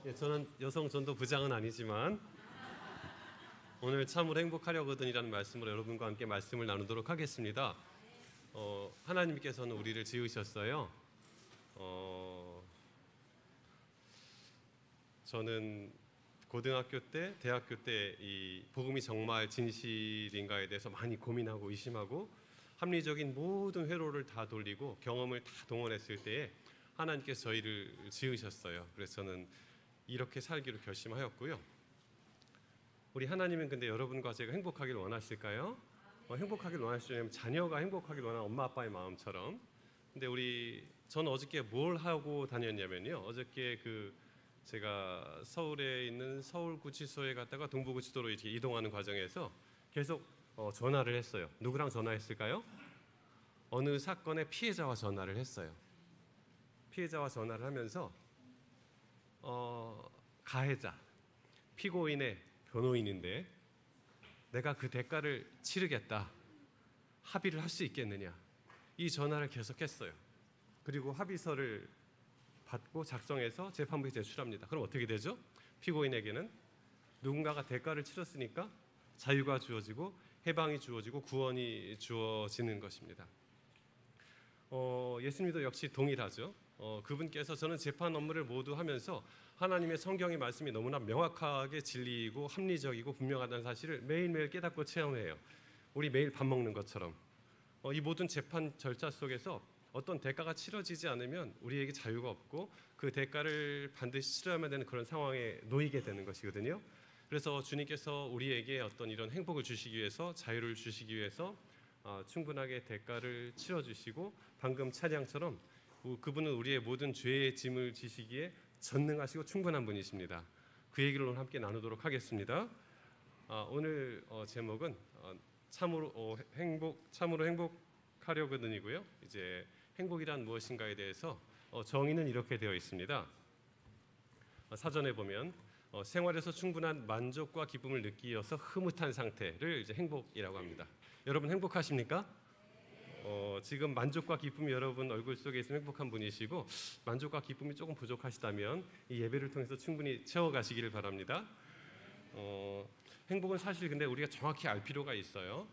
예, 저는 여성 전도 부장은 아니지만 오늘 참으로 행복하려거든이라는 말씀으로 여러분과 함께 말씀을 나누도록 하겠습니다. 하나님께서는 우리를 지으셨어요. 저는 고등학교 때, 대학교 때 이 복음이 정말 진실인가에 대해서 많이 고민하고 의심하고 합리적인 모든 회로를 다 돌리고 경험을 다 동원했을 때에 하나님께서 저희를 지으셨어요. 그래서 저는 이렇게 살기로 결심하였고요. 우리 하나님은 근데 여러분과 제가 행복하길 원하실까요? 행복하길 원하시려면 자녀가 행복하길 원하는 엄마 아빠의 마음처럼. 근데 저는 어저께 뭘 하고 다녔냐면요. 어저께 제가 서울에 있는 서울구치소에 갔다가 동부구치소로 이렇게 이동하는 과정에서 계속 전화를 했어요. 누구랑 전화했을까요? 어느 사건의 피해자와 전화를 했어요. 피해자와 전화를 하면서 가해자, 피고인의 변호인인데 내가 그 대가를 치르겠다. 합의를 할 수 있겠느냐. 이 전화를 계속했어요. 그리고 합의서를 받고 작성해서 재판부에 제출합니다. 그럼 어떻게 되죠? 피고인에게는 누군가가 대가를 치렀으니까 자유가 주어지고 해방이 주어지고 구원이 주어지는 것입니다. 예수님도 역시 동일하죠. 그분께서 저는 재판 업무를 모두 하면서 하나님의 성경의 말씀이 너무나 명확하게 진리이고 합리적이고 분명하다는 사실을 매일매일 깨닫고 체험해요. 우리 매일 밥 먹는 것처럼 이 모든 재판 절차 속에서 어떤 대가가 치러지지 않으면 우리에게 자유가 없고 그 대가를 반드시 치러야만 되는 그런 상황에 놓이게 되는 것이거든요. 그래서 주님께서 우리에게 어떤 이런 행복을 주시기 위해서, 자유를 주시기 위해서 충분하게 대가를 치러주시고 방금 찬양처럼 그분은 우리의 모든 죄의 짐을 지시기에 전능하시고 충분한 분이십니다. 그 얘기를 오늘 함께 나누도록 하겠습니다. 오늘 제목은 참으로 행복하려거든이고요. 이제 행복이란 무엇인가에 대해서 정의는 이렇게 되어 있습니다. 사전에 보면 생활에서 충분한 만족과 기쁨을 느끼어서 흐뭇한 상태를 이제 행복이라고 합니다. 여러분 행복하십니까? 지금 만족과 기쁨이 여러분 얼굴 속에 있으면 행복한 분이시고 만족과 기쁨이 조금 부족하시다면 이 예배를 통해서 충분히 채워가시기를 바랍니다. 행복은 사실 근데 우리가 정확히 알 필요가 있어요.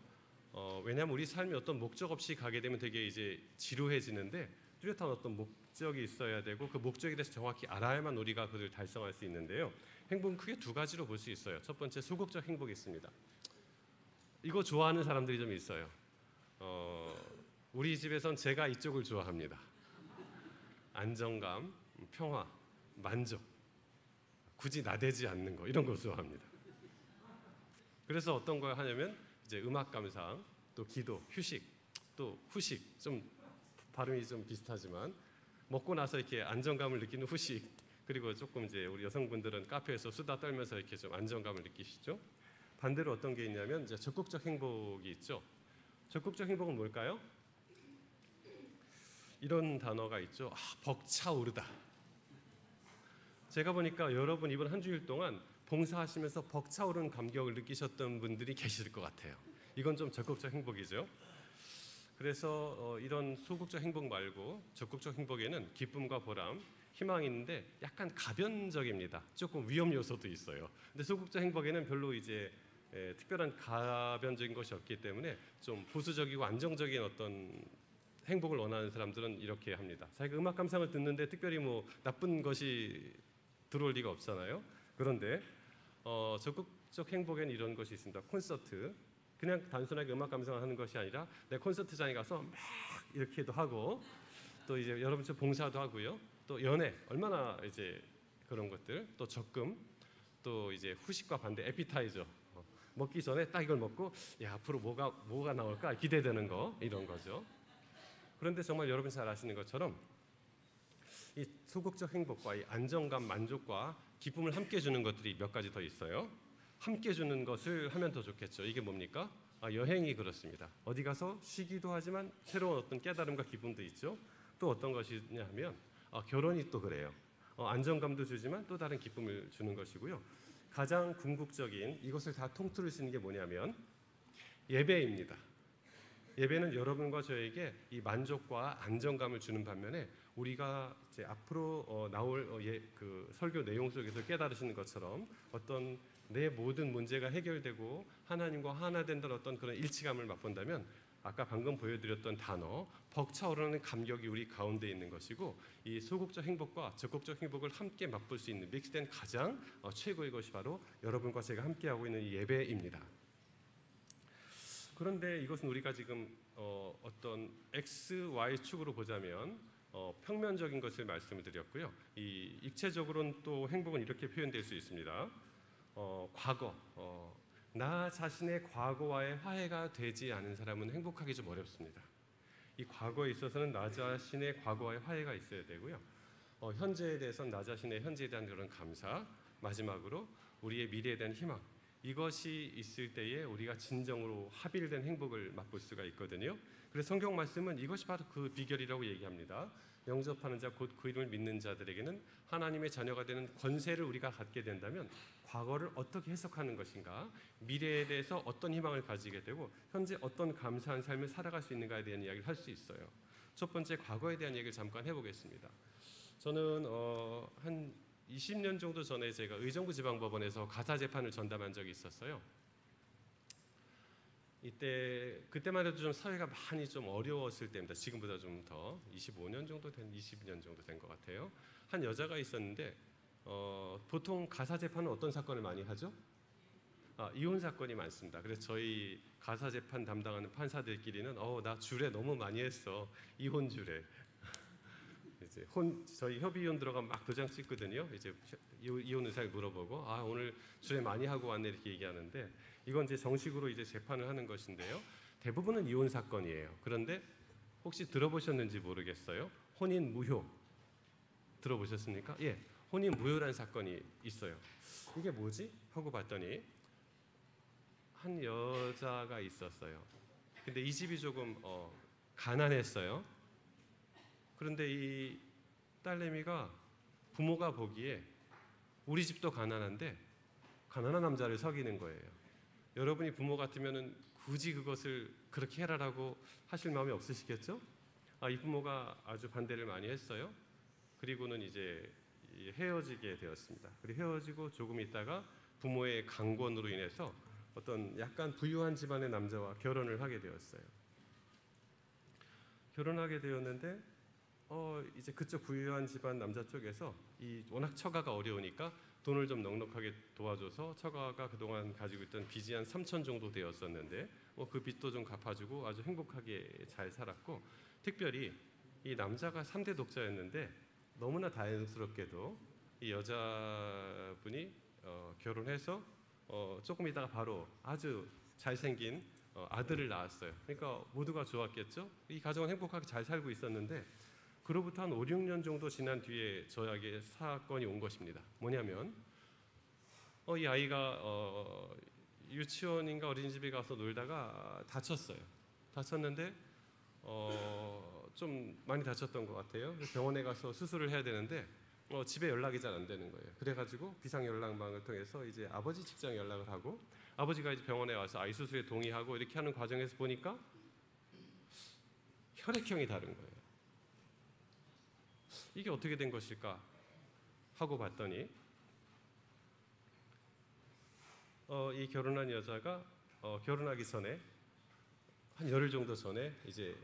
왜냐하면 우리 삶이 어떤 목적 없이 가게 되면 되게 이제 지루해지는데 뚜렷한 어떤 목적이 있어야 되고 그 목적에 대해서 정확히 알아야만 우리가 그걸 달성할 수 있는데요. 행복은 크게 두 가지로 볼 수 있어요. 첫 번째 소극적 행복이 있습니다. 이거 좋아하는 사람들이 좀 있어요. 우리 집에선 제가 이쪽을 좋아합니다. 안정감, 평화, 만족, 굳이 나대지 않는 거 이런 거 좋아합니다. 그래서 어떤 걸 하냐면 이제 음악 감상, 또 기도, 휴식, 또 후식, 좀 발음이 좀 비슷하지만 먹고 나서 이렇게 안정감을 느끼는 후식, 그리고 조금 이제 우리 여성분들은 카페에서 수다 떨면서 이렇게 좀 안정감을 느끼시죠. 반대로 어떤 게 있냐면 이제 적극적 행복이 있죠. 적극적 행복은 뭘까요? 이런 단어가 있죠. 벅차오르다. 제가 보니까 여러분 이번 한 주일 동안 봉사하시면서 벅차오르는 감격을 느끼셨던 분들이 계실 것 같아요. 이건 좀 적극적 행복이죠. 그래서 이런 소극적 행복 말고 적극적 행복에는 기쁨과 보람, 희망이 있는데 약간 가변적입니다. 조금 위험 요소도 있어요. 근데 소극적 행복에는 별로 이제 특별한 가변적인 것이 없기 때문에 좀 보수적이고 안정적인 어떤 행복을 원하는 사람들은 이렇게 합니다. 자기가 음악 감상을 듣는데 특별히 뭐 나쁜 것이 들어올 리가 없잖아요. 그런데 적극적 행복에는 이런 것이 있습니다. 콘서트. 그냥 단순하게 음악 감상을 하는 것이 아니라 내 콘서트장에 가서 막 이렇게도 하고 또 이제 여러분처럼 봉사도 하고요. 또 연애 얼마나 이제 그런 것들, 또 적금, 또 이제 후식과 반대 에피타이저. 먹기 전에 딱 이걸 먹고 야 앞으로 뭐가 나올까 기대되는 거 이런 거죠. 그런데 정말 여러분 잘 아시는 것처럼 이 소극적 행복과 이 안정감, 만족과 기쁨을 함께 주는 것들이 몇 가지 더 있어요. 함께 주는 것을 하면 더 좋겠죠. 이게 뭡니까? 여행이 그렇습니다. 어디 가서 쉬기도 하지만 새로운 어떤 깨달음과 기쁨도 있죠. 또 어떤 것이냐 하면 결혼이 또 그래요. 안정감도 주지만 또 다른 기쁨을 주는 것이고요. 가장 궁극적인 이것을 다 통틀을 수 있는 게 뭐냐면 예배입니다. 예배는 여러분과 저에게 이 만족과 안정감을 주는 반면에 우리가 이제 앞으로 나올 그 설교 내용 속에서 깨달으시는 것처럼 어떤 내 모든 문제가 해결되고 하나님과 하나 된다는 어떤 그런 일치감을 맛본다면 아까 방금 보여드렸던 단어 벅차오르는 감격이 우리 가운데 있는 것이고 이 소극적 행복과 적극적 행복을 함께 맛볼 수 있는 믹스된 가장 최고의 것이 바로 여러분과 제가 함께하고 있는 이 예배입니다. 그런데 이것은 우리가 지금 어떤 X, Y 축으로 보자면 평면적인 것을 말씀을 드렸고요. 이 입체적으로는 또 행복은 이렇게 표현될 수 있습니다. 과거, 나 자신의 과거와의 화해가 되지 않은 사람은 행복하기 좀 어렵습니다. 이 과거에 있어서는 나 자신의 과거와의 화해가 있어야 되고요. 현재에 대해서는 나 자신의 현재에 대한 그런 감사, 마지막으로 우리의 미래에 대한 희망, 이것이 있을 때에 우리가 진정으로 합일된 행복을 맛볼 수가 있거든요. 그래서 성경 말씀은 이것이 바로 그 비결이라고 얘기합니다. 영접하는 자 곧 그 이름을 믿는 자들에게는 하나님의 자녀가 되는 권세를 우리가 갖게 된다면 과거를 어떻게 해석하는 것인가, 미래에 대해서 어떤 희망을 가지게 되고 현재 어떤 감사한 삶을 살아갈 수 있는가에 대한 이야기를 할 수 있어요. 첫 번째 과거에 대한 얘기를 잠깐 해보겠습니다. 저는 한 20년 정도 전에 제가 의정부 지방법원에서 가사 재판을 전담한 적이 있었어요. 그때만 해도 좀 사회가 많이 좀 어려웠을 때입니다. 지금보다 좀 더 20년 정도 된 것 같아요. 한 여자가 있었는데 보통 가사 재판은 어떤 사건을 많이 하죠? 이혼 사건이 많습니다. 그래서 저희 가사 재판 담당하는 판사들끼리는 나 주례 너무 많이 했어. 이혼 주례. 이제 저희 협의위원 들어가 막 도장 찍거든요. 이제 이혼 의사를 물어보고 오늘 주례 많이 하고 왔네 이렇게 얘기하는데 이건 이제 정식으로 이제 재판을 하는 것인데요. 대부분은 이혼 사건이에요. 그런데 혹시 들어보셨는지 모르겠어요. 혼인 무효 들어보셨습니까? 예, 혼인 무효라는 사건이 있어요. 이게 뭐지? 하고 봤더니 한 여자가 있었어요. 근데 이 집이 조금 가난했어요. 그런데 이 딸내미가 부모가 보기에 우리 집도 가난한데 가난한 남자를 사귀는 거예요. 여러분이 부모 같으면은 굳이 그것을 그렇게 해라라고 하실 마음이 없으시겠죠? 이 부모가 아주 반대를 많이 했어요. 그리고는 이제 헤어지게 되었습니다. 그리고 헤어지고 조금 있다가 부모의 강권으로 인해서 어떤 약간 부유한 집안의 남자와 결혼을 하게 되었어요. 결혼하게 되었는데 이제 그쪽 부유한 집안 남자 쪽에서 이 워낙 처가가 어려우니까 돈을 좀 넉넉하게 도와줘서 처가가 그동안 가지고 있던 빚이 한 3천 정도 되었었는데 그 빚도 좀 갚아주고 아주 행복하게 잘 살았고, 특별히 이 남자가 3대 독자였는데 너무나 다행스럽게도 이 여자분이 결혼해서 조금 있다가 바로 아주 잘생긴 아들을 낳았어요. 그러니까 모두가 좋았겠죠. 이 가정은 행복하게 잘 살고 있었는데 그로부터 한 5, 6년 정도 지난 뒤에 저에게 사건이 온 것입니다. 뭐냐면 이 아이가 유치원인가 어린이집에 가서 놀다가 다쳤어요. 다쳤는데 좀 많이 다쳤던 것 같아요. 병원에 가서 수술을 해야 되는데 집에 연락이 잘 안 되는 거예요. 그래가지고 비상 연락망을 통해서 이제 아버지 직장 연락을 하고 아버지가 이제 병원에 와서 아이 수술에 동의하고 이렇게 하는 과정에서 보니까 혈액형이 다른 거예요. 이게 어떻게 된 것일까 하고 봤더니 이 결혼한 여자가 결혼하기 전에 한 열흘 정도 전에 이제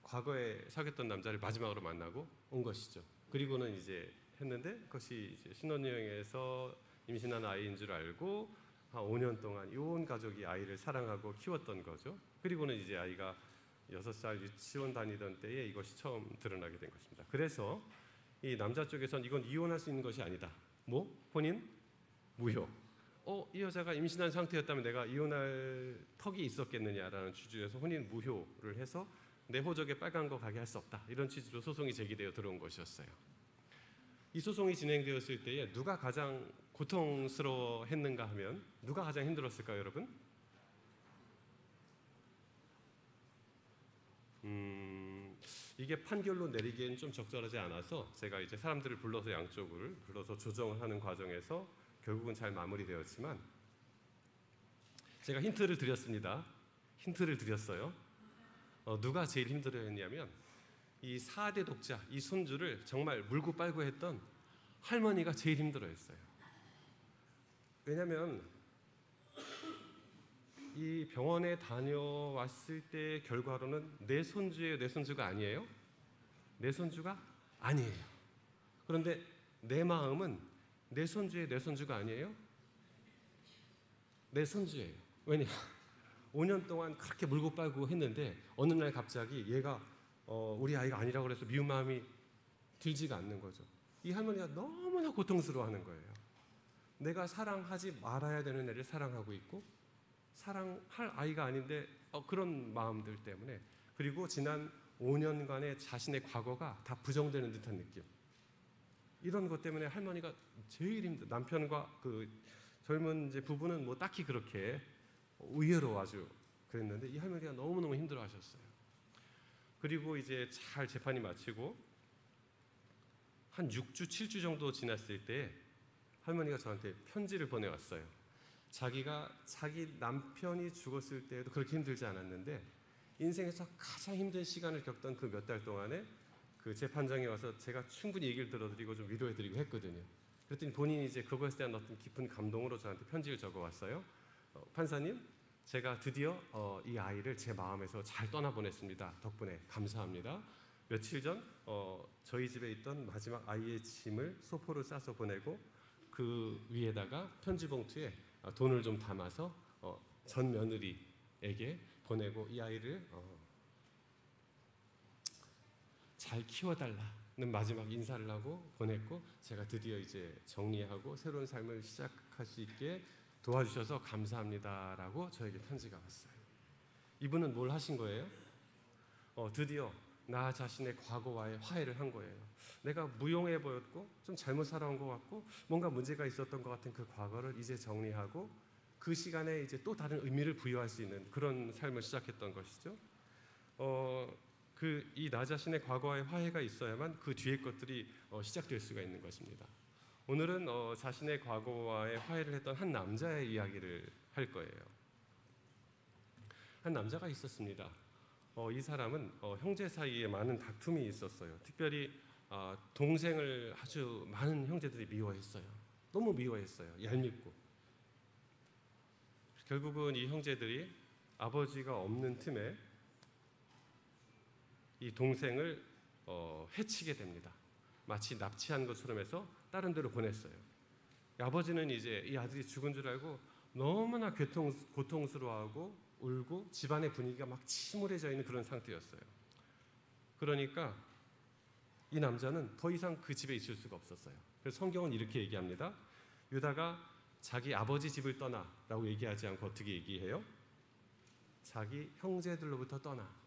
과거에 사귀었던 남자를 마지막으로 만나고 온 것이죠. 그리고는 이제 했는데 그것이 이제 신혼여행에서 임신한 아이인 줄 알고 한 5년 동안 온 가족이 아이를 사랑하고 키웠던 거죠. 그리고는 이제 아이가 6살 유치원 다니던 때에 이것이 처음 드러나게 된 것입니다. 그래서 이 남자 쪽에서는 이건 이혼할 수 있는 것이 아니다. 혼인 무효. 이 여자가 임신한 상태였다면 내가 이혼할 턱이 있었겠느냐라는 취지에서 혼인 무효를 해서 내 호적에 빨간 거 가게 할 수 없다. 이런 취지로 소송이 제기되어 들어온 것이었어요. 이 소송이 진행되었을 때에 누가 가장 고통스러워했는가 하면 누가 가장 힘들었을까요, 여러분? 이게 판결로 내리기엔 좀 적절하지 않아서 제가 이제 사람들을 불러서 양쪽을 불러서 조정을 하는 과정에서 결국은 잘 마무리되었지만 제가 힌트를 드렸습니다. 힌트를 드렸어요. 누가 제일 힘들어했냐면 이 4대 독자, 이 손주를 정말 물고 빨고 했던 할머니가 제일 힘들어했어요. 왜냐하면 이 병원에 다녀왔을 때 결과로는 내 손주예요, 내 손주가 아니에요? 내 손주가 아니에요. 그런데 내 마음은 내 손주예요, 내 손주가 아니에요? 내 손주예요. 왜냐? 5년 동안 그렇게 물고 빨고 했는데 어느 날 갑자기 얘가 우리 아이가 아니라고 그래서 미운 마음이 들지가 않는 거죠. 이 할머니가 너무나 고통스러워하는 거예요. 내가 사랑하지 말아야 되는 애를 사랑하고 있고 사랑할 아이가 아닌데 그런 마음들 때문에, 그리고 지난 5년간의 자신의 과거가 다 부정되는 듯한 느낌, 이런 것 때문에 할머니가 제일 남편과 그 젊은 이제 부부는 뭐 딱히 그렇게 의외로 아주 그랬는데 이 할머니가 너무너무 힘들어하셨어요. 그리고 이제 잘 재판이 마치고 한 6주, 7주 정도 지났을 때 할머니가 저한테 편지를 보내왔어요. 자기가 자기 남편이 죽었을 때에도 그렇게 힘들지 않았는데 인생에서 가장 힘든 시간을 겪던 그 몇 달 동안에 그 재판장에 와서 제가 충분히 얘기를 들어드리고 좀 위로해드리고 했거든요. 그랬더니 본인이 이제 그것에 대한 어떤 깊은 감동으로 저한테 편지를 적어왔어요. 판사님, 제가 드디어 이 아이를 제 마음에서 잘 떠나보냈습니다. 덕분에 감사합니다. 며칠 전 저희 집에 있던 마지막 아이의 짐을 소포로 싸서 보내고 그 위에다가 편지 봉투에 돈을 좀 담아서 전 며느리에게 보내고 이 아이를 잘 키워달라는 마지막 인사를 하고 보냈고, 제가 드디어 이제 정리하고 새로운 삶을 시작할 수 있게 도와주셔서 감사합니다라고 저에게 편지가 왔어요. 이분은 뭘 하신 거예요? 드디어 나 자신의 과거와의 화해를 한 거예요. 내가 무용해 보였고 좀 잘못 살아온 것 같고 뭔가 문제가 있었던 것 같은 그 과거를 이제 정리하고 그 시간에 이제 또 다른 의미를 부여할 수 있는 그런 삶을 시작했던 것이죠. 이 나 자신의 과거와의 화해가 있어야만 그 뒤의 것들이 시작될 수가 있는 것입니다. 오늘은 자신의 과거와의 화해를 했던 한 남자의 이야기를 할 거예요. 한 남자가 있었습니다. 이 사람은 형제 사이에 많은 다툼이 있었어요. 특별히 동생을 아주 많은 형제들이 미워했어요. 너무 미워했어요. 얄밉고. 결국은 이 형제들이 아버지가 없는 틈에 이 동생을 해치게 됩니다. 마치 납치한 것처럼 해서 다른 데로 보냈어요. 아버지는 이제 이 아들이 죽은 줄 알고 너무나 고통스러워하고 울고 집안의 분위기가 막 침울해져 있는 그런 상태였어요. 그러니까 이 남자는 더 이상 그 집에 있을 수가 없었어요. 그래서 성경은 이렇게 얘기합니다. 유다가 자기 아버지 집을 떠나라고 얘기하지 않고 어떻게 얘기해요? 자기 형제들로부터 떠나.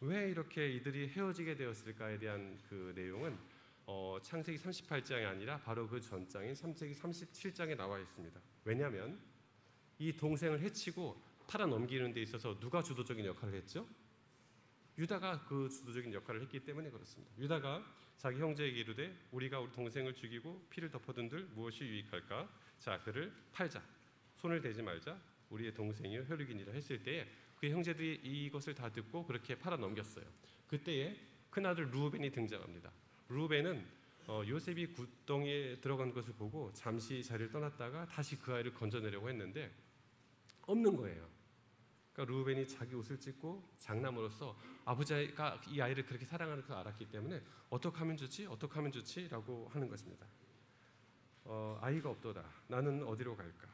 왜 이렇게 이들이 헤어지게 되었을까에 대한 그 내용은 창세기 38장이 아니라 바로 그 전장인 창세기 37장에 나와 있습니다. 왜냐하면 이 동생을 해치고 팔아넘기는 데 있어서 누가 주도적인 역할을 했죠? 유다가 그 주도적인 역할을 했기 때문에 그렇습니다. 유다가 자기 형제에게 이르되 우리가 우리 동생을 죽이고 피를 덮어둔들 무엇이 유익할까? 자, 그를 팔자. 손을 대지 말자. 우리의 동생이요 혈육이니라 했을 때에 그 형제들이 이것을 다 듣고 그렇게 팔아넘겼어요. 그때에 큰아들 루벤이 등장합니다. 루벤은 요셉이 굿덩이에 들어간 것을 보고 잠시 자리를 떠났다가 다시 그 아이를 건져내려고 했는데 없는 거예요. 그러니까 루벤이 자기 옷을 찢고 장남으로서 아버지가 이 아이를 그렇게 사랑하는 걸 알았기 때문에 어떻게 하면 좋지? 어떻게 하면 좋지? 라고 하는 것입니다. 아이가 없도다. 나는 어디로 갈까?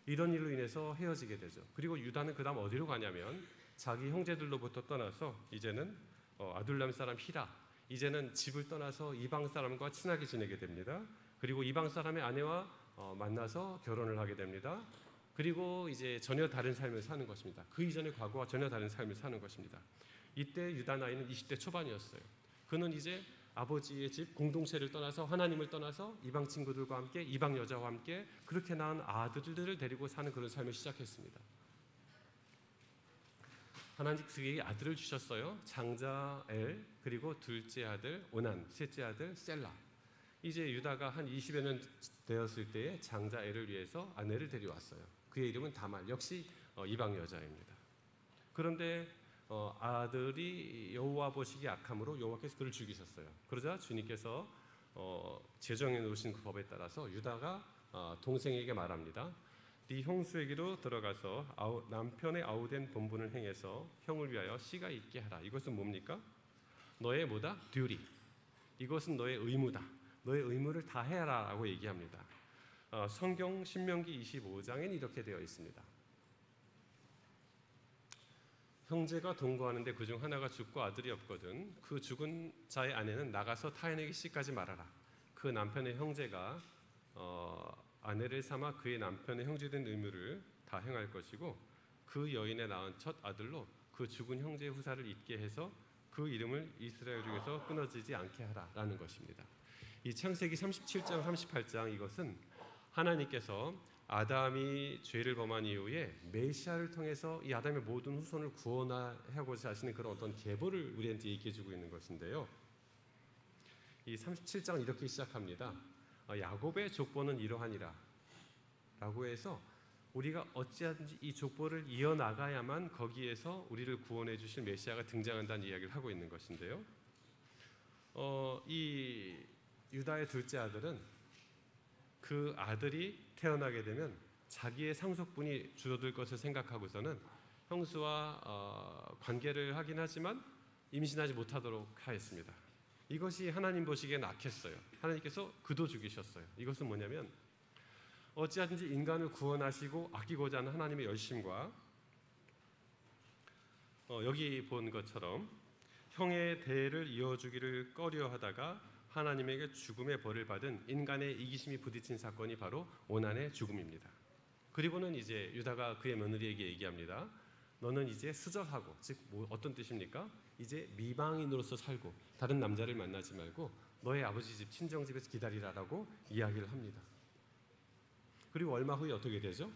이런 일로 인해서 헤어지게 되죠. 그리고 유다는 그 다음 어디로 가냐면 자기 형제들로부터 떠나서 이제는 아둘람 사람 히라, 이제는 집을 떠나서 이방 사람과 친하게 지내게 됩니다. 그리고 이방 사람의 아내와 만나서 결혼을 하게 됩니다. 그리고 이제 전혀 다른 삶을 사는 것입니다. 그 이전의 과거와 전혀 다른 삶을 사는 것입니다. 이때 유다 나이는 20대 초반이었어요. 그는 이제 아버지의 집 공동체를 떠나서 하나님을 떠나서 이방 친구들과 함께 이방 여자와 함께 그렇게 낳은 아들들을 데리고 사는 그런 삶을 시작했습니다. 하나님 그에게 아들을 주셨어요. 장자 엘, 그리고 둘째 아들 오난, 셋째 아들 셀라. 이제 유다가 한 20여 년 되었을 때에 장자 엘을 위해서 아내를 데려왔어요. 그의 이름은 다말, 역시 이방 여자입니다. 그런데 아들이 여호와 보시기에 악함으로 여호와께서 그를 죽이셨어요. 그러자 주님께서 제정해 놓으신 그 법에 따라서 유다가 동생에게 말합니다. 네 형수에게로 들어가서 남편의 아우된 본분을 행해서 형을 위하여 씨가 있게 하라. 이것은 뭡니까? 너의 뭐다? 듀리. 이것은 너의 의무다. 너의 의무를 다 해라라고 얘기합니다. 성경 신명기 25장엔 이렇게 되어 있습니다. 형제가 동거하는데 그중 하나가 죽고 아들이 없거든 그 죽은 자의 아내는 나가서 타인에게 씨까지 말하라. 그 남편의 형제가 아내를 삼아 그의 남편의 형제된 의무를 다 행할 것이고 그 여인의 낳은 첫 아들로 그 죽은 형제의 후사를 잇게 해서 그 이름을 이스라엘 중에서 끊어지지 않게 하라라는 것입니다. 이 창세기 37장 38장 이것은 하나님께서 아담이 죄를 범한 이후에 메시아를 통해서 이 아담의 모든 후손을 구원하고자 하시는 그런 어떤 계보를 우리한테 얘기해 주고 있는 것인데요. 이 37장 이렇게 시작합니다. 야곱의 족보는 이러하니라 라고 해서 우리가 어찌하든지 이 족보를 이어나가야만 거기에서 우리를 구원해 주실 메시아가 등장한다는 이야기를 하고 있는 것인데요. 이 유다의 둘째 아들은 그 아들이 태어나게 되면 자기의 상속분이 줄어들 것을 생각하고서는 형수와 관계를 하긴 하지만 임신하지 못하도록 하였습니다. 이것이 하나님 보시기엔 악했어요. 하나님께서 그도 죽이셨어요. 이것은 뭐냐면 어찌하든지 인간을 구원하시고 아끼고자 하는 하나님의 열심과 여기 본 것처럼 형의 대를 이어주기를 꺼려하다가 하나님에게 죽음의 벌을 받은 인간의 이기심이 부딪힌 사건이 바로 오난의 죽음입니다. 그리고는 이제 유다가 그의 며느리에게 얘기합니다. 너는 이제 수절하고, 즉 어떤 뜻입니까? 이제 미방인으로서 살고 다른 남자를 만나지 말고 너의 아버지 집 친정집에서 기다리라라고 이야기를 합니다. 그리고 얼마 후에 어떻게 되죠?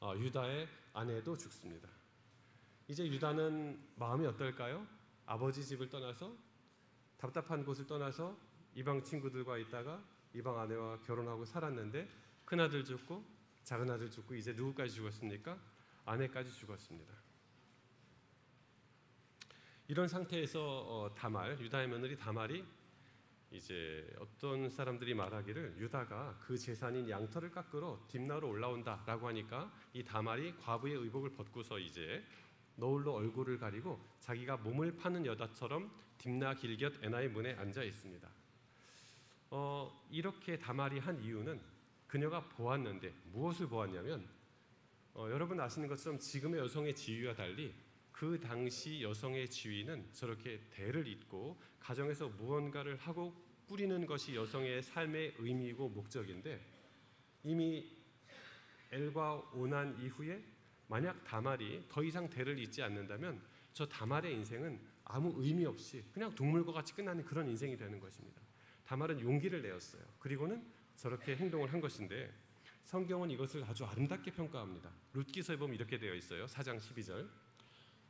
유다의 아내도 죽습니다. 이제 유다는 마음이 어떨까요? 아버지 집을 떠나서 답답한 곳을 떠나서 이방 친구들과 있다가 이방 아내와 결혼하고 살았는데 큰아들 죽고 작은아들 죽고 이제 누구까지 죽었습니까? 아내까지 죽었습니다. 이런 상태에서 유다의 며느리 다말이 이제 어떤 사람들이 말하기를 유다가 그 재산인 양털을 깎으러 딥나로 올라온다라고 하니까 이 다말이 과부의 의복을 벗고서 이제 너울로 얼굴을 가리고 자기가 몸을 파는 여자처럼 딥나 길곁 에나의 문에 앉아 있습니다. 이렇게 다말이 한 이유는 그녀가 보았는데 무엇을 보았냐면 여러분 아시는 것처럼 지금의 여성의 지위와 달리 그 당시 여성의 지위는 저렇게 대를 잇고 가정에서 무언가를 하고 꾸리는 것이 여성의 삶의 의미이고 목적인데 이미 엘과 오난 이후에 만약 다말이 더 이상 대를 잇지 않는다면 저 다말의 인생은 아무 의미 없이 그냥 동물과 같이 끝나는 그런 인생이 되는 것입니다. 다말은 용기를 내었어요. 그리고는 저렇게 행동을 한 것인데 성경은 이것을 아주 아름답게 평가합니다. 룻기서에 보면 이렇게 되어 있어요. 4장 12절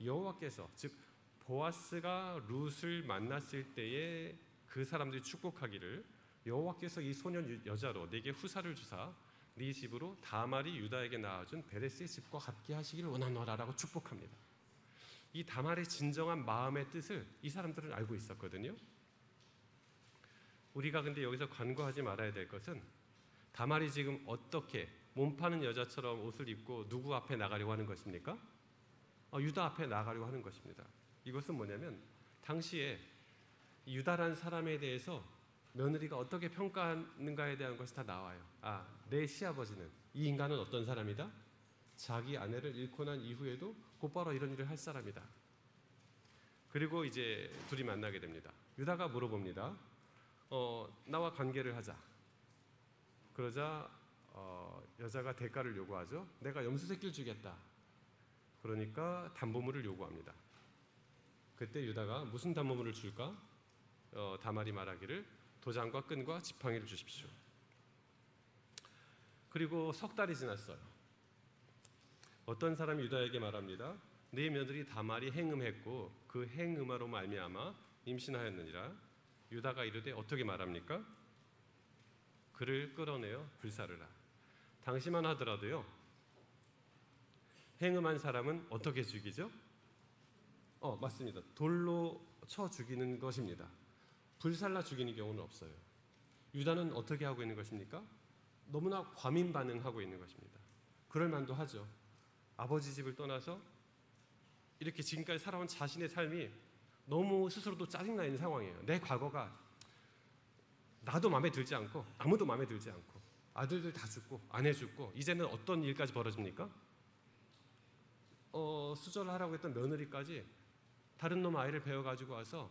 여호와께서 즉 보아스가 룻을 만났을 때에 그 사람들이 축복하기를 여호와께서 이 소년 여자로 내게 후사를 주사 네 집으로 다말이 유다에게 낳아준 베레스의 집과 같게 하시기를 원하노라라고 축복합니다. 이 다말의 진정한 마음의 뜻을 이 사람들은 알고 있었거든요. 우리가 근데 여기서 간과하지 말아야 될 것은 다말이 지금 어떻게 몸 파는 여자처럼 옷을 입고 누구 앞에 나가려고 하는 것입니까? 유다 앞에 나가려고 하는 것입니다. 이것은 뭐냐면 당시에 유다라는 사람에 대해서 며느리가 어떻게 평가하는가에 대한 것이 다 나와요. 내 시아버지는 이 인간은 어떤 사람이다? 자기 아내를 잃고 난 이후에도 곧바로 이런 일을 할 사람이다. 그리고 이제 둘이 만나게 됩니다. 유다가 물어봅니다. 나와 관계를 하자. 그러자 여자가 대가를 요구하죠. 내가 염소 새끼를 주겠다. 그러니까 담보물을 요구합니다. 그때 유다가 무슨 담보물을 줄까? 다말이 말하기를 도장과 끈과 지팡이를 주십시오. 그리고 석 달이 지났어요. 어떤 사람이 유다에게 말합니다. 네 며느리 다말이 행음했고 그 행음으로 말미암아 임신하였느니라. 유다가 이르되 어떻게 말합니까? 그를 끌어내어 불사르라. 당시만 하더라도요. 행음한 사람은 어떻게 죽이죠? 맞습니다. 돌로 쳐 죽이는 것입니다. 불살라 죽이는 경우는 없어요. 유다는 어떻게 하고 있는 것입니까? 너무나 과민 반응하고 있는 것입니다. 그럴 만도 하죠. 아버지 집을 떠나서 이렇게 지금까지 살아온 자신의 삶이 너무 스스로도 짜증나 있는 상황이에요. 내 과거가 나도 마음에 들지 않고 아무도 마음에 들지 않고 아들들 다 죽고 아내 죽고 이제는 어떤 일까지 벌어집니까? 수절하라고 했던 며느리까지 다른 놈 아이를 배워가지고 와서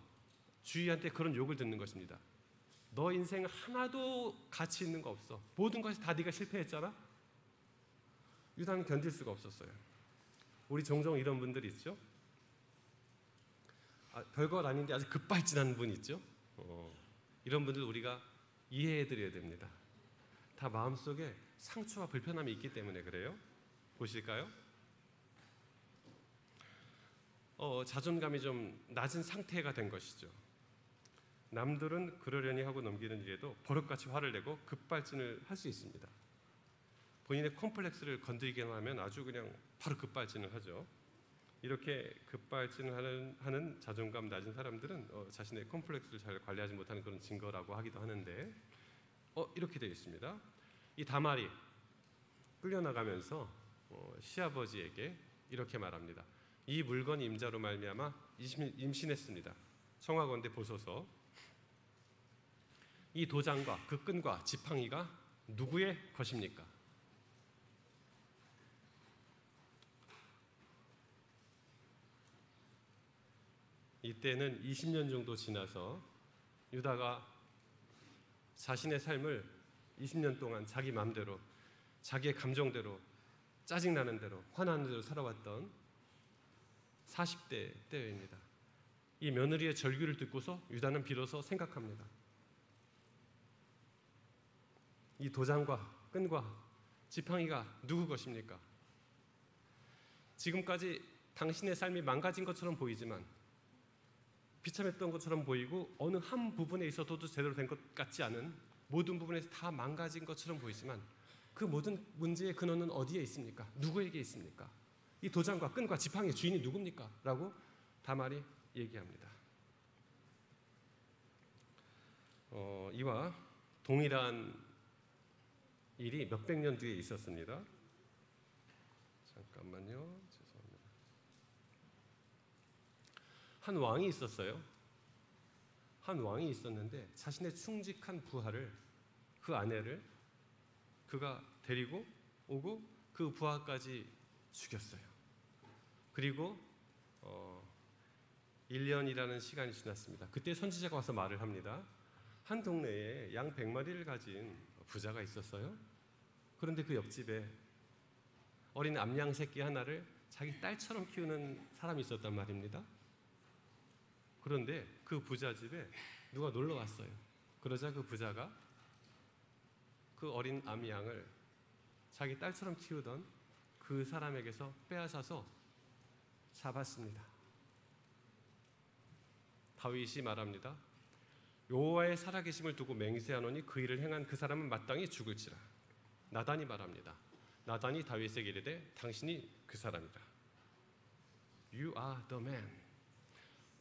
주위한테 그런 욕을 듣는 것입니다. 너 인생 하나도 가치 있는 거 없어. 모든 것이 다 네가 실패했잖아. 유다는 견딜 수가 없었어요. 우리 종종 이런 분들이 있죠. 별것 아닌데 아주 급발진하는 분 있죠. 이런 분들 우리가 이해해드려야 됩니다. 다 마음속에 상처와 불편함이 있기 때문에 그래요. 보실까요? 자존감이 좀 낮은 상태가 된 것이죠. 남들은 그러려니 하고 넘기는 일에도 버릇같이 화를 내고 급발진을 할 수 있습니다. 본인의 콤플렉스를 건드리기만 하면 아주 그냥 바로 급발진을 하죠. 이렇게 급발진을 하는 자존감 낮은 사람들은 자신의 콤플렉스를 잘 관리하지 못하는 그런 증거라고 하기도 하는데 이렇게 되어 있습니다. 이 다말이 끌려나가면서 시아버지에게 이렇게 말합니다. 이 물건이 임자로 말미암아 임신했습니다. 청하건대 보소서. 이 도장과 그 끈과 지팡이가 누구의 것입니까? 이때는 20년 정도 지나서 유다가 자신의 삶을 20년 동안 자기 마음대로 자기의 감정대로 짜증나는 대로 화나는 대로 살아왔던 40대 때입니다. 이 며느리의 절규를 듣고서 유다는 비로소 생각합니다. 이 도장과 끈과 지팡이가 누구 것입니까? 지금까지 당신의 삶이 망가진 것처럼 보이지만 비참했던 것처럼 보이고 어느 한 부분에 있어서도 제대로 된 것 같지 않은 모든 부분에서 다 망가진 것처럼 보이지만 그 모든 문제의 근원은 어디에 있습니까? 누구에게 있습니까? 이 도장과 끈과 지팡이의 주인이 누굽니까? 라고 다말이 얘기합니다. 이와 동일한 일이 몇백 년 뒤에 있었습니다. 잠깐만요. 죄송합니다. 한 왕이 있었어요. 한 왕이 있었는데 자신의 충직한 부하를 그 아내를 그가 데리고 오고 그 부하까지 죽였어요. 그리고 1년이라는 시간이 지났습니다. 그때 선지자가 와서 말을 합니다. 한 동네에 양 100마리를 가진 부자가 있었어요. 그런데 그 옆집에 어린 암양 새끼 하나를 자기 딸처럼 키우는 사람이 있었단 말입니다. 그런데 그 부자 집에 누가 놀러 왔어요. 그러자 그 부자가 그 어린 암양을 자기 딸처럼 키우던 그 사람에게서 빼앗아서 잡았습니다. 다윗이 말합니다. 여호와의 살아계심을 두고 맹세하노니 그 일을 행한 그 사람은 마땅히 죽을지라. 나단이 말합니다. 나단이 다윗에게 이르되 당신이 그 사람이라. You are the man.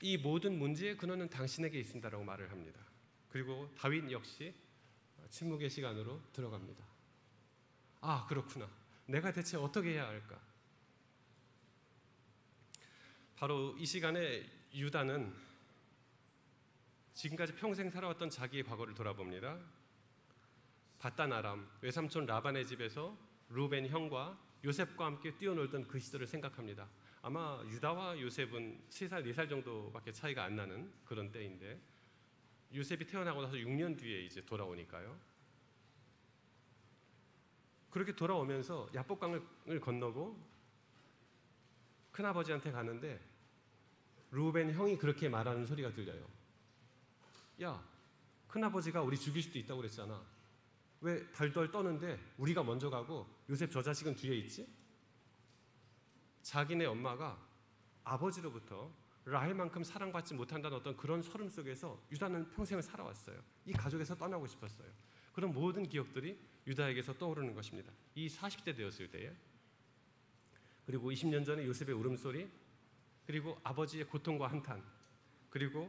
이 모든 문제의 근원은 당신에게 있습니다라고 말을 합니다. 그리고 다윗 역시 침묵의 시간으로 들어갑니다. 아, 그렇구나. 내가 대체 어떻게 해야 할까? 바로 이 시간에 유다는 지금까지 평생 살아왔던 자기의 과거를 돌아봅니다. 바단 아람 외삼촌 라반의 집에서 루벤 형과 요셉과 함께 뛰어놀던 그 시절을 생각합니다. 아마 유다와 요셉은 3살, 4살 정도밖에 차이가 안 나는 그런 때인데 요셉이 태어나고 나서 6년 뒤에 이제 돌아오니까요. 그렇게 돌아오면서 야복강을 건너고 큰아버지한테 가는데 루벤 형이 그렇게 말하는 소리가 들려요. 야, 큰아버지가 우리 죽일 수도 있다고 그랬잖아. 왜 덜덜 떠는데 우리가 먼저 가고 요셉 저 자식은 뒤에 있지? 자기네 엄마가 아버지로부터 라헬만큼 사랑받지 못한다는 어떤 그런 서름 속에서 유다는 평생을 살아왔어요. 이 가족에서 떠나고 싶었어요. 그런 모든 기억들이 유다에게서 떠오르는 것입니다. 이 40대 되었을 때에. 그리고 20년 전에 요셉의 울음소리, 그리고 아버지의 고통과 한탄, 그리고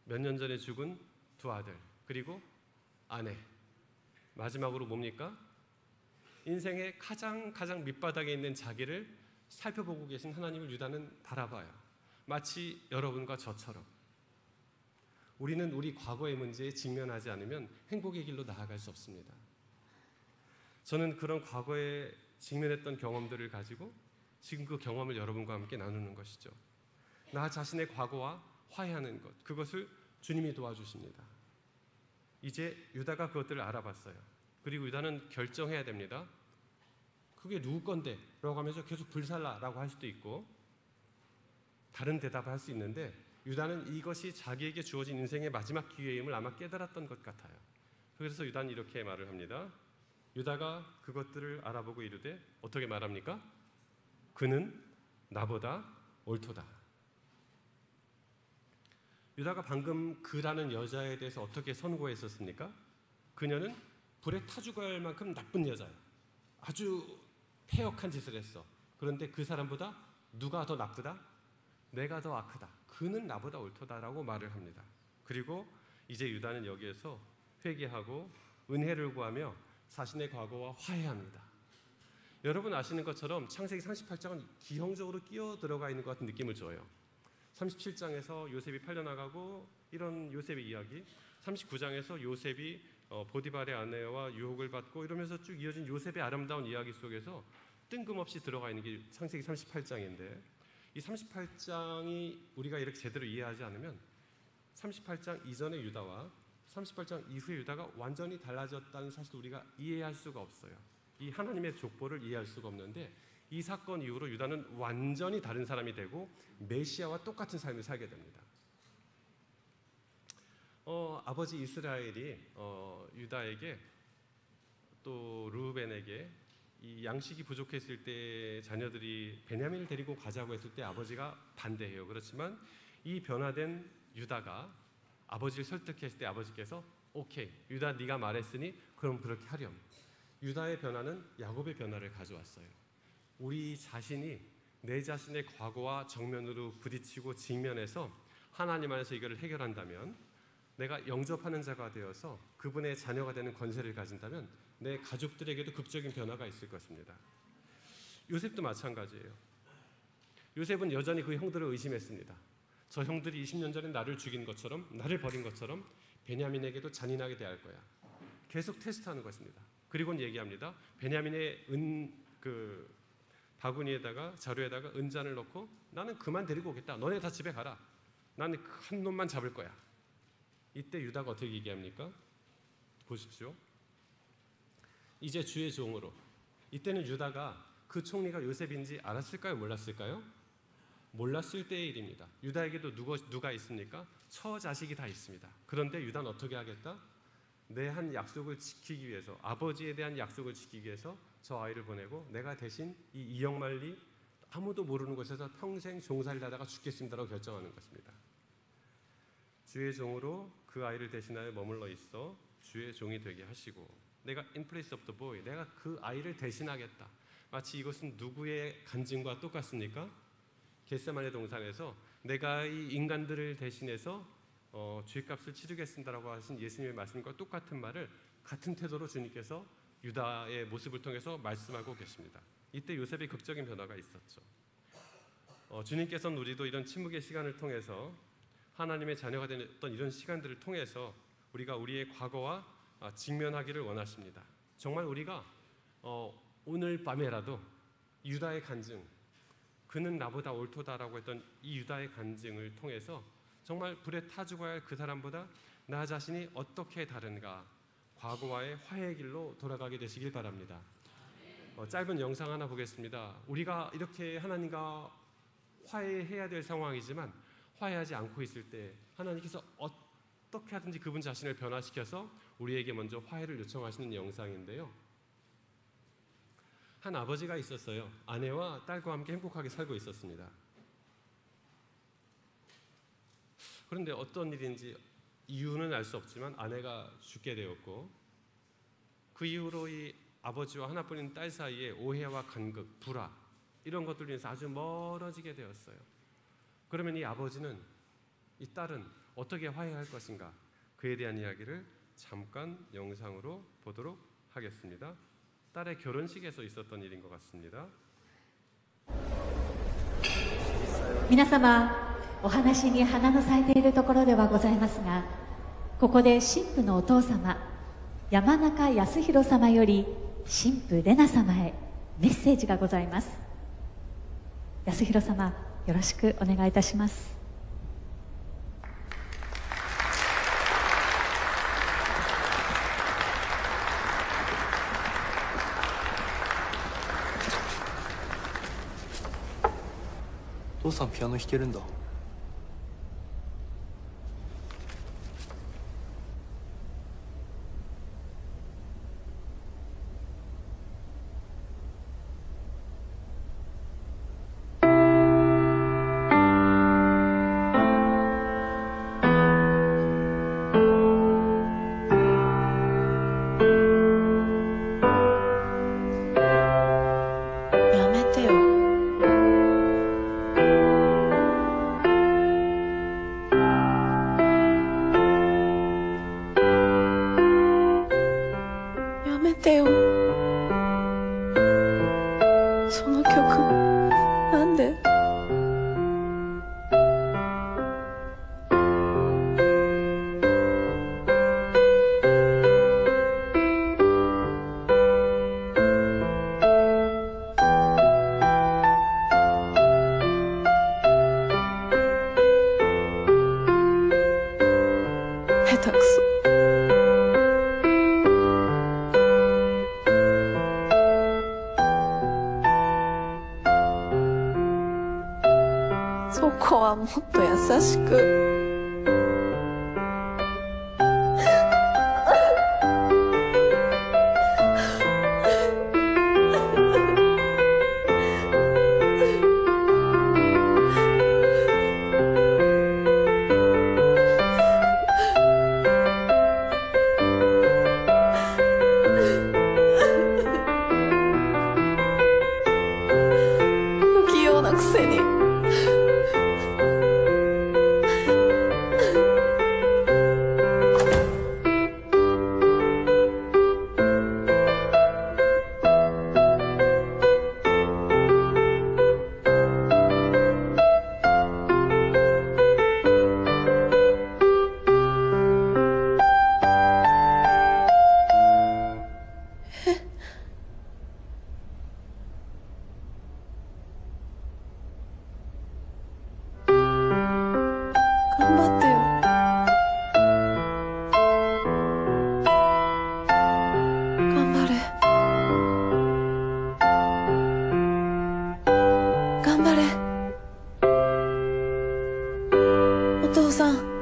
몇 년 전에 죽은 두 아들, 그리고 아내, 마지막으로 뭡니까? 인생의 가장 밑바닥에 있는 자기를 살펴보고 계신 하나님을 유다는 바라봐요. 마치 여러분과 저처럼 우리는 우리 과거의 문제에 직면하지 않으면 행복의 길로 나아갈 수 없습니다. 저는 그런 과거에 직면했던 경험들을 가지고 지금 그 경험을 여러분과 함께 나누는 것이죠. 나 자신의 과거와 화해하는 것, 그것을 주님이 도와주십니다. 이제 유다가 그것들을 알아봤어요. 그리고 유다는 결정해야 됩니다. 그게 누구 건데? 라고 하면서 계속 불살라라고 할 수도 있고 다른 대답을 할 수 있는데, 유다는 이것이 자기에게 주어진 인생의 마지막 기회임을 아마 깨달았던 것 같아요. 그래서 유다는 이렇게 말을 합니다. 유다가 그것들을 알아보고 이르되 어떻게 말합니까? 그는 나보다 옳도다. 유다가 방금 그라는 여자에 대해서 어떻게 선고했었습니까? 그녀는 불에 타 죽어야 할 만큼 나쁜 여자예요. 아주 패역한 짓을 했어. 그런데 그 사람보다 누가 더 나쁘다? 내가 더 악하다. 그는 나보다 옳도다라고 말을 합니다. 그리고 이제 유다는 여기에서 회개하고 은혜를 구하며 자신의 과거와 화해합니다. 여러분 아시는 것처럼 창세기 38장은 기형적으로 끼어 들어가 있는 것 같은 느낌을 줘요. 37장에서 요셉이 팔려나가고 이런 요셉의 이야기, 39장에서 요셉이 보디발의 아내와 유혹을 받고 이러면서 쭉 이어진 요셉의 아름다운 이야기 속에서 뜬금없이 들어가 있는 게 창세기 38장인데, 이 38장이 우리가 이렇게 제대로 이해하지 않으면 38장 이전의 유다와 38장 이후의 유다가 완전히 달라졌다는 사실을 우리가 이해할 수가 없어요. 이 하나님의 족보를 이해할 수가 없는데, 이 사건 이후로 유다는 완전히 다른 사람이 되고 메시아와 똑같은 삶을 살게 됩니다. 아버지 이스라엘이 유다에게 또 르우벤에게 이 양식이 부족했을 때 자녀들이 베냐민을 데리고 가자고 했을 때 아버지가 반대해요. 그렇지만 이 변화된 유다가 아버지를 설득했을 때 아버지께서 오케이, 유다 네가 말했으니 그럼 그렇게 하렴. 유다의 변화는 야곱의 변화를 가져왔어요. 우리 자신이 내 자신의 과거와 정면으로 부딪히고 직면해서 하나님 안에서 이거를 해결한다면, 내가 영접하는 자가 되어서 그분의 자녀가 되는 권세를 가진다면 내 가족들에게도 극적인 변화가 있을 것입니다. 요셉도 마찬가지예요. 요셉은 여전히 그 형들을 의심했습니다. 저 형들이 20년 전에 나를 죽인 것처럼, 나를 버린 것처럼 베냐민에게도 잔인하게 대할 거야. 계속 테스트하는 것입니다. 그리고는 얘기합니다. 베냐민의 바구니에다가 자루에다가 은잔을 넣고 나는 그만 데리고 오겠다. 너네 다 집에 가라. 나는 한 놈만 잡을 거야. 이때 유다가 어떻게 얘기합니까? 보십시오. 이제 주의 종으로. 이때는 유다가 그 총리가 요셉인지 알았을까요? 몰랐을까요? 몰랐을 때의 일입니다. 유다에게도 누가 있습니까? 처자식이 다 있습니다. 그런데 유다는 어떻게 하겠다? 내 한 약속을 지키기 위해서, 아버지에 대한 약속을 지키기 위해서 저 아이를 보내고 내가 대신 이 이역만리 아무도 모르는 곳에서 평생 종살이를 하다가 죽겠습니다라고 결정하는 것입니다. 주의 종으로 그 아이를 대신하여 머물러 있어 주의 종이 되게 하시고, 내가 in place of the boy, 내가 그 아이를 대신하겠다. 마치 이것은 누구의 간증과 똑같습니까? 겟세마네 동산에서 내가 이 인간들을 대신해서 죄값을 치르겠습니다라고 하신 예수님의 말씀과 똑같은 말을 같은 태도로 주님께서 유다의 모습을 통해서 말씀하고 계십니다. 이때 요셉의 극적인 변화가 있었죠. 주님께서는 우리도 이런 침묵의 시간을 통해서, 하나님의 자녀가 되었던 이런 시간들을 통해서 우리가 우리의 과거와 직면하기를 원하십니다. 정말 우리가 오늘 밤에라도 유다의 간증, 그는 나보다 옳도다라고 했던 이 유다의 간증을 통해서 정말 불에 타 죽어야 할 그 사람보다 나 자신이 어떻게 다른가, 과거와의 화해의 길로 돌아가게 되시길 바랍니다. 짧은 영상 하나 보겠습니다. 우리가 이렇게 하나님과 화해해야 될 상황이지만 화해하지 않고 있을 때 하나님께서 어떻게 하든지 그분 자신을 변화시켜서 우리에게 먼저 화해를 요청하시는 영상인데요. 한 아버지가 있었어요. 아내와 딸과 함께 행복하게 살고 있었습니다. 그런데 어떤 일인지 이유는 알 수 없지만 아내가 죽게 되었고, 그 이후로 이 아버지와 하나뿐인 딸 사이에 오해와 간극, 불화, 이런 것들로 인해서 아주 멀어지게 되었어요. 그러면 이 아버지는, 이 딸은 어떻게 화해할 것인가? 그에 대한 이야기를 잠깐 영상으로 보도록 하겠습니다. 딸의 결혼식에서 있었던 일인 것 같습니다. 皆様、お話に花の咲いているところではございますが、ここで新婦のお父様、山中康弘様より新婦レナ様へメッセージがございます。康弘様、よろしくお願いいたします。お父さんピアノ弾けるんだ。やめてよ。やめてよ。その曲なんで？下手くそ。そこはもっと優しく。不器用なくせに。頑張ってよ。頑張れ。頑張れ。お父さん。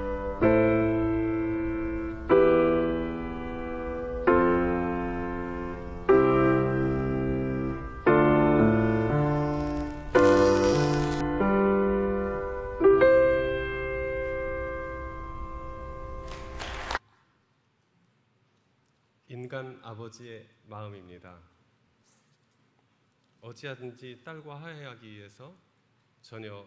인간 아버지의 마음입니다. 어찌하든지 딸과 화해하기 위해서 전혀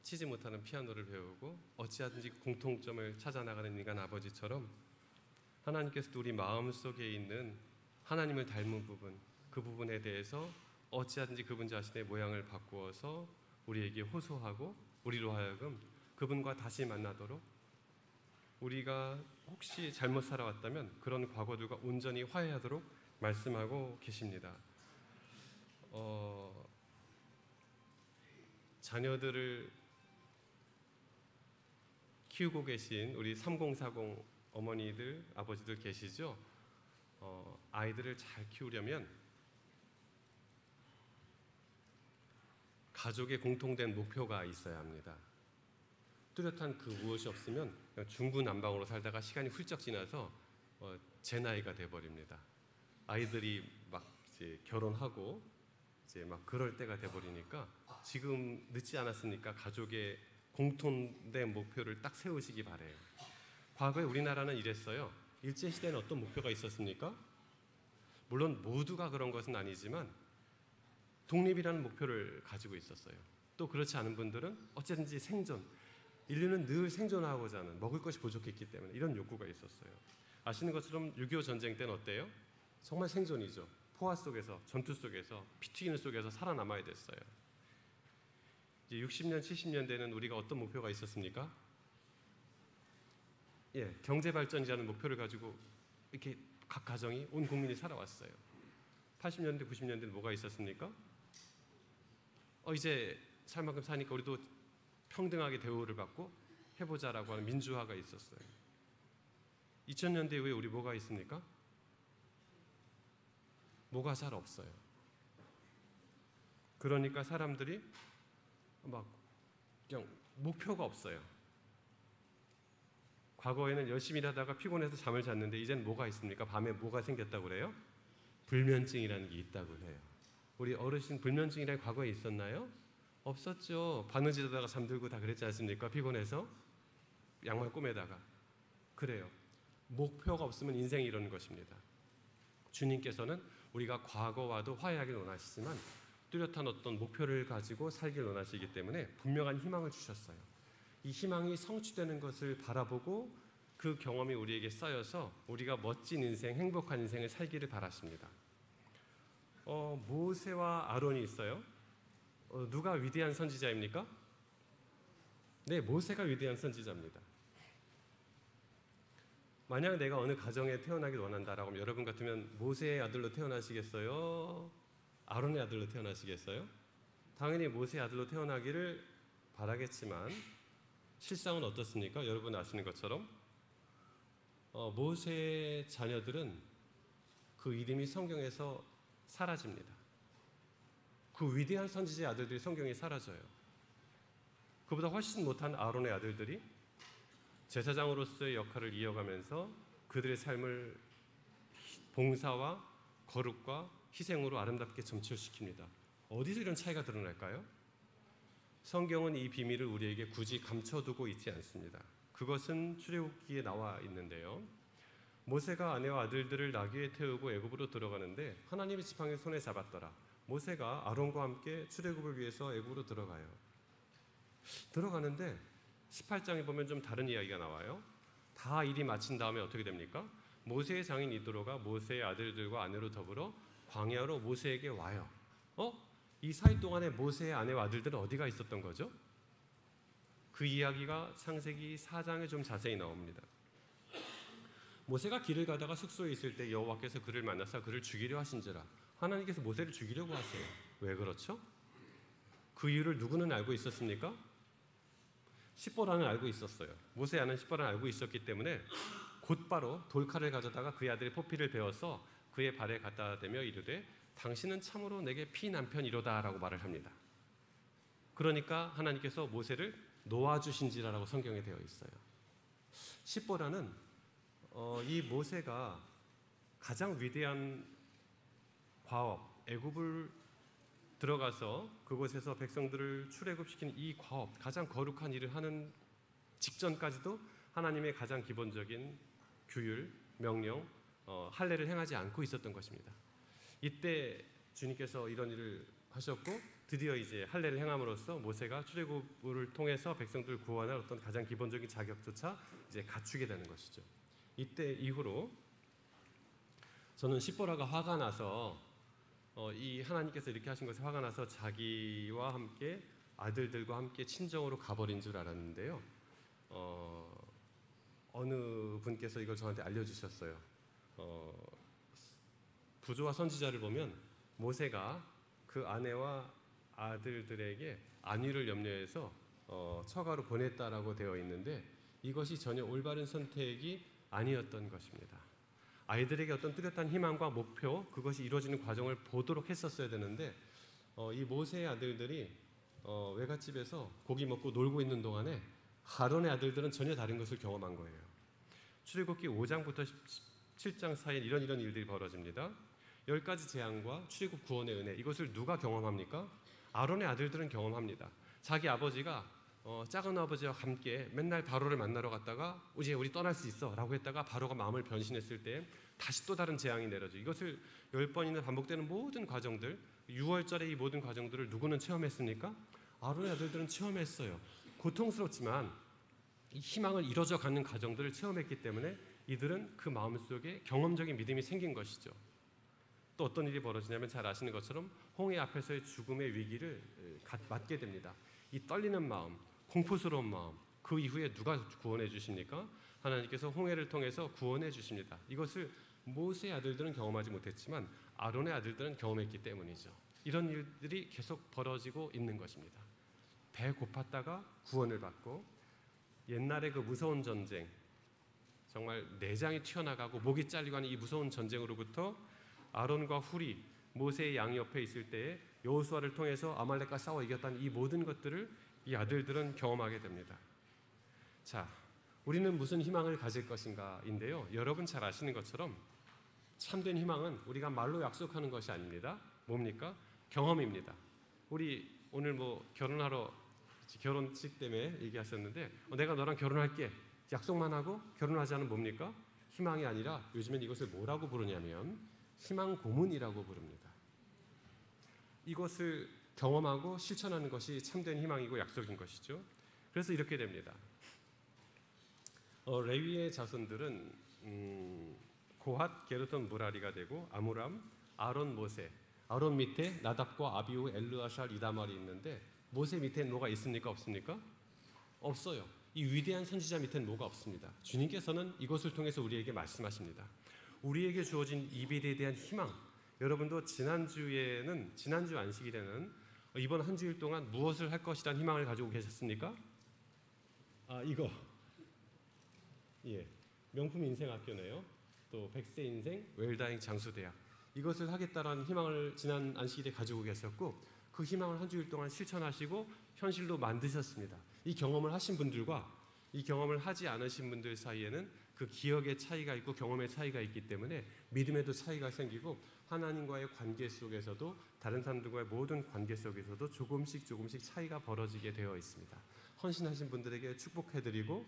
치지 못하는 피아노를 배우고 어찌하든지 공통점을 찾아나가는 인간 아버지처럼 하나님께서도 우리 마음속에 있는 하나님을 닮은 부분, 그 부분에 대해서 어찌하든지 그분 자신의 모양을 바꾸어서 우리에게 호소하고 우리로 하여금 그분과 다시 만나도록, 우리가 혹시 잘못 살아왔다면 그런 과거들과 온전히 화해하도록 말씀하고 계십니다. 자녀들을 키우고 계신 우리 3040 어머니들, 아버지들 계시죠? 아이들을 잘 키우려면 가족의 공통된 목표가 있어야 합니다. 뚜렷한 그 무엇이 없으면 그냥 중구난방으로 살다가 시간이 훌쩍 지나서 제 나이가 돼버립니다. 아이들이 막 이제 결혼하고 이제 막 그럴 때가 돼버리니까 지금 늦지 않았으니까 가족의 공통된 목표를 딱 세우시기 바래요. 과거에 우리나라는 이랬어요. 일제시대는 어떤 목표가 있었습니까? 물론 모두가 그런 것은 아니지만 독립이라는 목표를 가지고 있었어요. 또 그렇지 않은 분들은 어쨌든지 생존, 인류는 늘 생존하고자 하는, 먹을 것이 부족했기 때문에 이런 욕구가 있었어요. 아시는 것처럼 6.25 전쟁 때는 어때요? 정말 생존이죠. 포화 속에서, 전투 속에서, 피 튀기는 속에서 살아남아야 됐어요. 이제 60년, 70년대는 우리가 어떤 목표가 있었습니까? 경제 발전이라는 목표를 가지고 이렇게 각 가정이, 온 국민이 살아왔어요. 80년대, 90년대는 뭐가 있었습니까? 이제 살 만큼 사니까 우리도 평등하게 대우를 받고 해보자라고 하는 민주화가 있었어요. 2000년대 이후에 우리 뭐가 있습니까? 뭐가 잘 없어요. 그러니까 사람들이 막 그냥 목표가 없어요. 과거에는 열심히 일하다가 피곤해서 잠을 잤는데 이제는 뭐가 있습니까? 밤에 뭐가 생겼다고 그래요? 불면증이라는 게 있다고 해요. 우리 어르신 불면증이라는 게 과거에 있었나요? 없었죠. 바느질하다가 잠들고 다 그랬지 않습니까? 피곤해서 양말 꼬매다가. 그래요. 목표가 없으면 인생이 이런 것입니다. 주님께서는 우리가 과거와도 화해하길 원하시지만 뚜렷한 어떤 목표를 가지고 살길 원하시기 때문에 분명한 희망을 주셨어요. 이 희망이 성취되는 것을 바라보고 그 경험이 우리에게 쌓여서 우리가 멋진 인생, 행복한 인생을 살기를 바라십니다. 모세와 아론이 있어요. 누가 위대한 선지자입니까? 네, 모세가 위대한 선지자입니다. 만약 내가 어느 가정에 태어나길 원한다라고 하면 여러분 같으면 모세의 아들로 태어나시겠어요? 아론의 아들로 태어나시겠어요? 당연히 모세의 아들로 태어나기를 바라겠지만 실상은 어떻습니까? 여러분 아시는 것처럼 모세의 자녀들은 그 이름이 성경에서 사라집니다. 그 위대한 선지자의 아들들이 성경에 사라져요. 그보다 훨씬 못한 아론의 아들들이 제사장으로서의 역할을 이어가면서 그들의 삶을 봉사와 거룩과 희생으로 아름답게 점철시킵니다. 어디서 이런 차이가 드러날까요? 성경은 이 비밀을 우리에게 굳이 감춰두고 있지 않습니다. 그것은 출애굽기에 나와 있는데요. 모세가 아내와 아들들을 나귀에 태우고 애굽으로 들어가는데 하나님의 지팡이를 손에 잡았더라. 모세가 아론과 함께 출애굽을 위해서 애굽으로 들어가는데 18장에 보면 좀 다른 이야기가 나와요. 다 일이 마친 다음에 어떻게 됩니까? 모세의 장인 이드로가 모세의 아들들과 아내로 더불어 광야로 모세에게 와요. 이 사이 동안에 모세의 아내와 아들들은 어디가 있었던 거죠? 그 이야기가 창세기 4장에 좀 자세히 나옵니다. 모세가 길을 가다가 숙소에 있을 때 여호와께서 그를 만나서 그를 죽이려 하신지라. 하나님께서 모세를 죽이려고 하세요. 왜 그렇죠? 그 이유를 누구는 알고 있었습니까? 십보라는 알고 있었어요. 모세 아는 십보라는 알고 있었기 때문에 곧바로 돌칼을 가져다가 그의 아들의 포피를 베어서 그의 발에 갖다 대며 이르되 당신은 참으로 내게 피남편이로다 라고 말을 합니다. 그러니까 하나님께서 모세를 놓아주신지라라고 성경에 되어 있어요. 십보라는 이 모세가 가장 위대한 과업, 애굽을 들어가서 그곳에서 백성들을 출애굽시키는 이 과업, 가장 거룩한 일을 하는 직전까지도 하나님의 가장 기본적인 규율, 명령, 할례를 행하지 않고 있었던 것입니다. 이때 주님께서 이런 일을 하셨고 드디어 이제 할례를 행함으로써 모세가 출애굽을 통해서 백성들을 구원할 어떤 가장 기본적인 자격조차 이제 갖추게 되는 것이죠. 이때 이후로 저는 십보라가 화가 나서 이 하나님께서 이렇게 하신 것에 화가 나서 자기와 함께 아들들과 함께 친정으로 가버린 줄 알았는데요. 어느 분께서 이걸 저한테 알려주셨어요. 부조와 선지자를 보면 모세가 그 아내와 아들들에게 안위를 염려해서 처가로 보냈다라고 되어 있는데 이것이 전혀 올바른 선택이 아니었던 것입니다. 아이들에게 어떤 뚜렷한 희망과 목표, 그것이 이루어지는 과정을 보도록 했었어야 되는데 이 모세의 아들들이 외갓집에서 고기 먹고 놀고 있는 동안에 아론의 아들들은 전혀 다른 것을 경험한 거예요. 출애굽기 5장부터 17장 사이에 이런 일들이 벌어집니다. 10가지 재앙과 출애굽 구원의 은혜, 이것을 누가 경험합니까? 아론의 아들들은 경험합니다. 자기 아버지가 작은 아버지와 함께 맨날 바로를 만나러 갔다가 이제 우리 떠날 수 있어 라고 했다가 바로가 마음을 변신했을 때 다시 또 다른 재앙이 내려져. 이것을 10번이나 반복되는 모든 과정들, 6월절의 이 모든 과정들을 누구는 체험했습니까? 아론의 아들들은 체험했어요. 고통스럽지만 이 희망을 이뤄져 가는 과정들을 체험했기 때문에 이들은 그 마음속에 경험적인 믿음이 생긴 것이죠. 또 어떤 일이 벌어지냐면 잘 아시는 것처럼 홍해 앞에서의 죽음의 위기를 맞게 됩니다. 이 떨리는 마음, 공포스러운 마음, 그 이후에 누가 구원해 주십니까? 하나님께서 홍해를 통해서 구원해 주십니다. 이것을 모세의 아들들은 경험하지 못했지만 아론의 아들들은 경험했기 때문이죠. 이런 일들이 계속 벌어지고 있는 것입니다. 배 고팠다가 구원을 받고, 옛날에 그 무서운 전쟁, 정말 내장이 튀어나가고 목이 잘리고 하는 이 무서운 전쟁으로부터 아론과 훌이 모세의 양 옆에 있을 때에 여호수아를 통해서 아말렉과 싸워 이겼다는 이 모든 것들을 이 아들들은 경험하게 됩니다. 자, 우리는 무슨 희망을 가질 것인가인데요. 여러분 잘 아시는 것처럼 참된 희망은 우리가 말로 약속하는 것이 아닙니다. 뭡니까? 경험입니다. 우리 오늘 결혼식 때문에 얘기하셨는데 내가 너랑 결혼할게 약속만 하고 결혼하지 않으면 뭡니까? 희망이 아니라 요즘엔 이것을 뭐라고 부르냐면 희망 고문이라고 부릅니다. 이것을 경험하고 실천하는 것이 참된 희망이고 약속인 것이죠. 그래서 이렇게 됩니다. 레위의 자손들은 고핫, 게르손, 무라리가 되고 아므람, 아론, 모세. 아론 밑에 나답과 아비후, 엘르아샬, 이다말이 있는데 모세 밑에는 뭐가 있습니까? 없습니까? 없어요. 이 위대한 선지자 밑에는 뭐가 없습니다. 주님께서는 이것을 통해서 우리에게 말씀하십니다. 우리에게 주어진 이별에 대한 희망. 여러분도 지난주 안식일에는 이번 한 주일 동안 무엇을 할 것이란 희망을 가지고 계셨습니까? 이거. 예, 명품 인생학교네요. 또 100세 인생 웰다잉 장수대학. 이것을 하겠다라는 희망을 지난 안식일에 가지고 계셨고 그 희망을 한 주일 동안 실천하시고 현실로 만드셨습니다. 이 경험을 하신 분들과 이 경험을 하지 않으신 분들 사이에는 그 기억의 차이가 있고 경험의 차이가 있기 때문에 믿음에도 차이가 생기고 하나님과의 관계 속에서도 다른 사람들과의 모든 관계 속에서도 조금씩 차이가 벌어지게 되어 있습니다. 헌신하신 분들에게 축복해드리고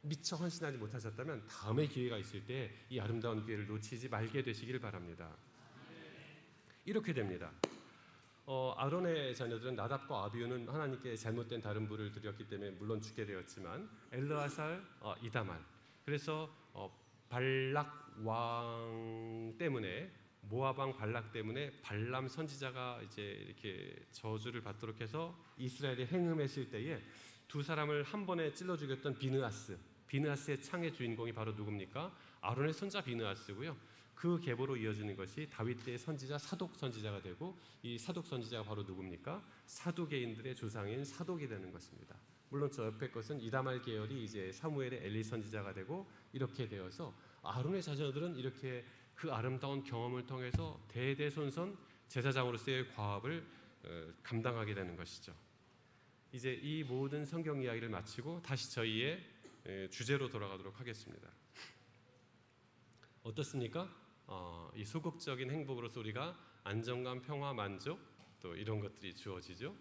미처 헌신하지 못하셨다면 다음에 기회가 있을 때 이 아름다운 기회를 놓치지 말게 되시길 바랍니다. 이렇게 됩니다. 아론의 자녀들은 나답과 아비후는 하나님께 잘못된 다른 부를 드렸기 때문에 물론 죽게 되었지만 엘르아살, 이다말, 그래서 발락 왕 때문에 모압 왕 발락 때문에 발람 선지자가 이제 이렇게 저주를 받도록 해서 이스라엘이 행음했을 때에 두 사람을 한 번에 찔러 죽였던 비느하스의 창의 주인공이 바로 누굽니까? 아론의 손자 비느하스고요. 그 계보로 이어지는 것이 다윗 때의 선지자 사독 선지자가 되고 이 사독 선지자가 바로 누굽니까? 사두개인들의 조상인 사독이 되는 것입니다. 물론 저 옆에 것은 이다말 계열이 이제 사무엘의 엘리 선지자가 되고 이렇게 되어서 아론의 자녀들은 이렇게 그 아름다운 경험을 통해서 대대손손 제사장으로서의 과업을 감당하게 되는 것이죠. 이제 이 모든 성경 이야기를 마치고 다시 저희의 주제로 돌아가도록 하겠습니다. 어떻습니까? 이 소극적인 행복으로서 우리가 안정감, 평화, 만족 또 이런 것들이 주어지죠.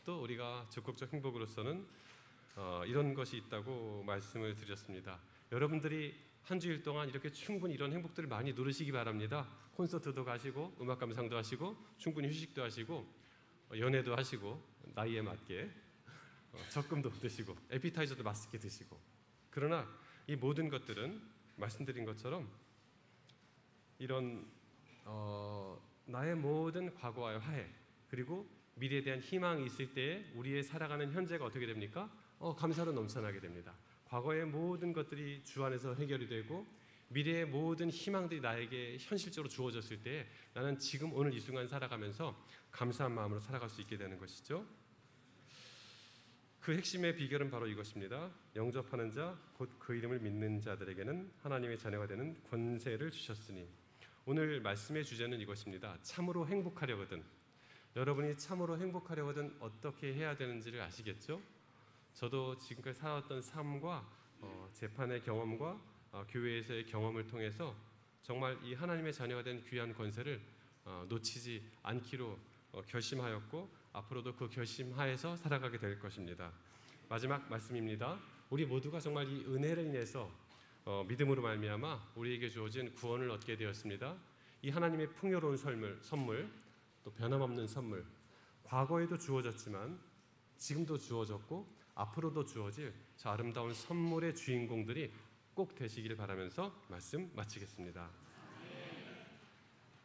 또 우리가 적극적 행복으로서는 이런 것이 있다고 말씀을 드렸습니다. 여러분들이 한 주일 동안 이렇게 충분히 이런 행복들을 많이 누리시기 바랍니다. 콘서트도 가시고 음악 감상도 하시고 충분히 휴식도 하시고 연애도 하시고 나이에 맞게 적금도 드시고 에피타이저도 맛있게 드시고 그러나 이 모든 것들은 말씀드린 것처럼 이런 나의 모든 과거와의 화해 그리고 미래에 대한 희망이 있을 때에 우리의 살아가는 현재가 어떻게 됩니까? 감사로 넘쳐나게 됩니다. 과거의 모든 것들이 주 안에서 해결이 되고 미래의 모든 희망들이 나에게 현실적으로 주어졌을 때 나는 지금 오늘 이 순간 살아가면서 감사한 마음으로 살아갈 수 있게 되는 것이죠. 그 핵심의 비결은 바로 이것입니다. 영접하는 자, 곧 그 이름을 믿는 자들에게는 하나님의 자녀가 되는 권세를 주셨으니. 오늘 말씀의 주제는 이것입니다. 참으로 행복하려거든. 여러분이 참으로 행복하려거든 어떻게 해야 되는지를 아시겠죠? 저도 지금까지 살아왔던 삶과 재판의 경험과 교회에서의 경험을 통해서 정말 이 하나님의 자녀가 된 귀한 권세를 놓치지 않기로 결심하였고 앞으로도 그 결심하에서 살아가게 될 것입니다. 마지막 말씀입니다. 우리 모두가 정말 이 은혜를 인해서 믿음으로 말미암아 우리에게 주어진 구원을 얻게 되었습니다. 이 하나님의 풍요로운 선물, 또 변함없는 선물, 과거에도 주어졌지만 지금도 주어졌고 앞으로도 주어질 저 아름다운 선물의 주인공들이 꼭 되시길 바라면서 말씀 마치겠습니다.